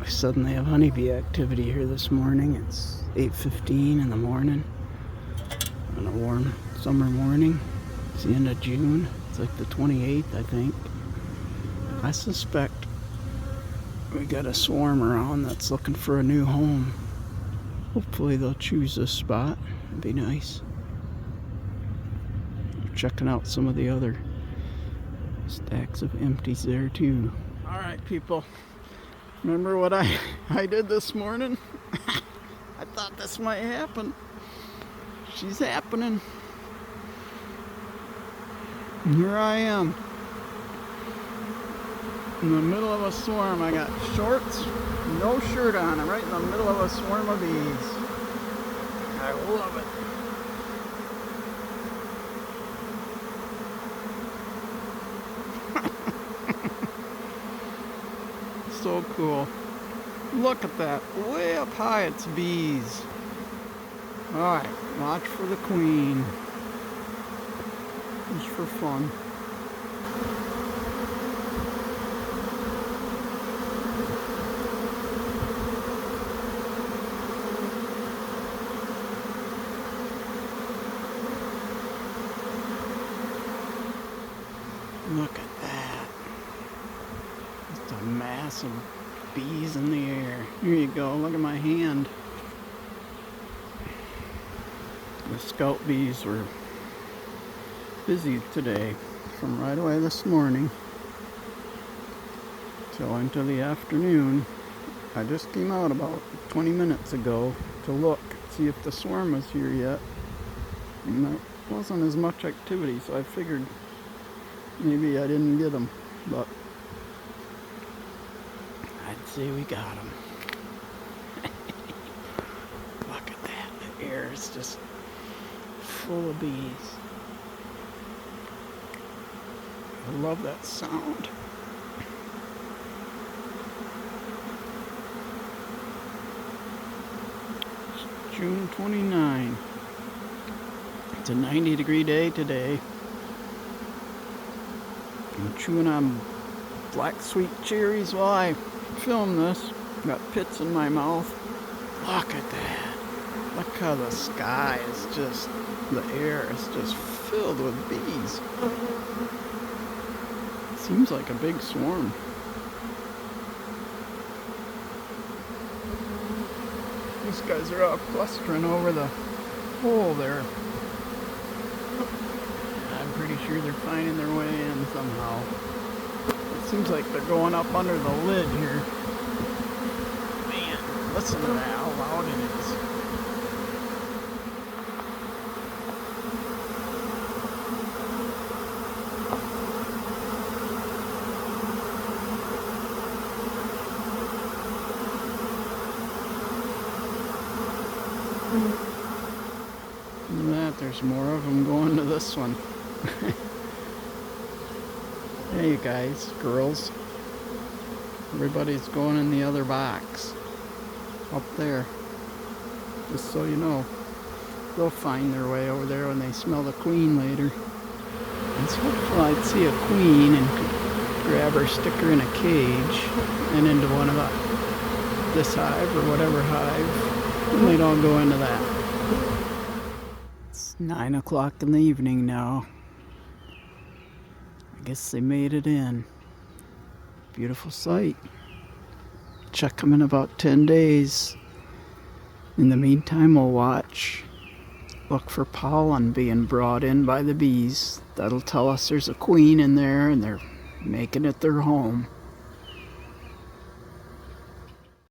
We suddenly have honeybee activity here this morning. It's 8:15 in the morning on a warm summer morning. It's the end of June. It's like the 28th, I think. I suspect we got a swarm around that's looking for a new home. Hopefully they'll choose this spot. It'd be nice. We're checking out some of the other stacks of empties there too. Alright people, remember what I did this morning? I thought this might happen. She's happening. And here I am. In the middle of a swarm. I got shorts, no shirt on. I'm right in the middle of a swarm of bees. I love it. So cool. Look at that. Way up high, it's bees. Alright, watch for the queen. Just for fun. Look at that. Just a mass of bees in the air. Here you go. Look at my hand. The scout bees were busy today from right away this morning till into the afternoon. I just came out about 20 minutes ago to look, see if the swarm was here yet. And there wasn't as much activity, so I figured maybe I didn't get them, but I'd say we got them. Look at that. The air is just full of bees. I love that sound. It's June 29. It's a 90-degree day today. I'm chewing on black sweet cherries while I film this. Got pits in my mouth. Look at that. Look how the sky is just, the air is just filled with bees. Seems like a big swarm. These guys are all clustering over the hole there. I'm pretty sure they're finding their way in somehow. It seems like they're going up under the lid here. Man, listen to that, how loud it is. Look at that, there's more of them going to this one. Hey you guys, girls. Everybody's going in the other box. Up there. Just so you know. They'll find their way over there when they smell the queen later. And so hopefully I'd see a queen and grab her, stick her in a cage and into one of this hive or whatever hive. And they'd all go into that. It's 9 o'clock in the evening now. I guess they made it in. Beautiful sight. Check them in about 10 days. In the meantime, we'll watch. Look for pollen being brought in by the bees. That'll tell us there's a queen in there and they're making it their home.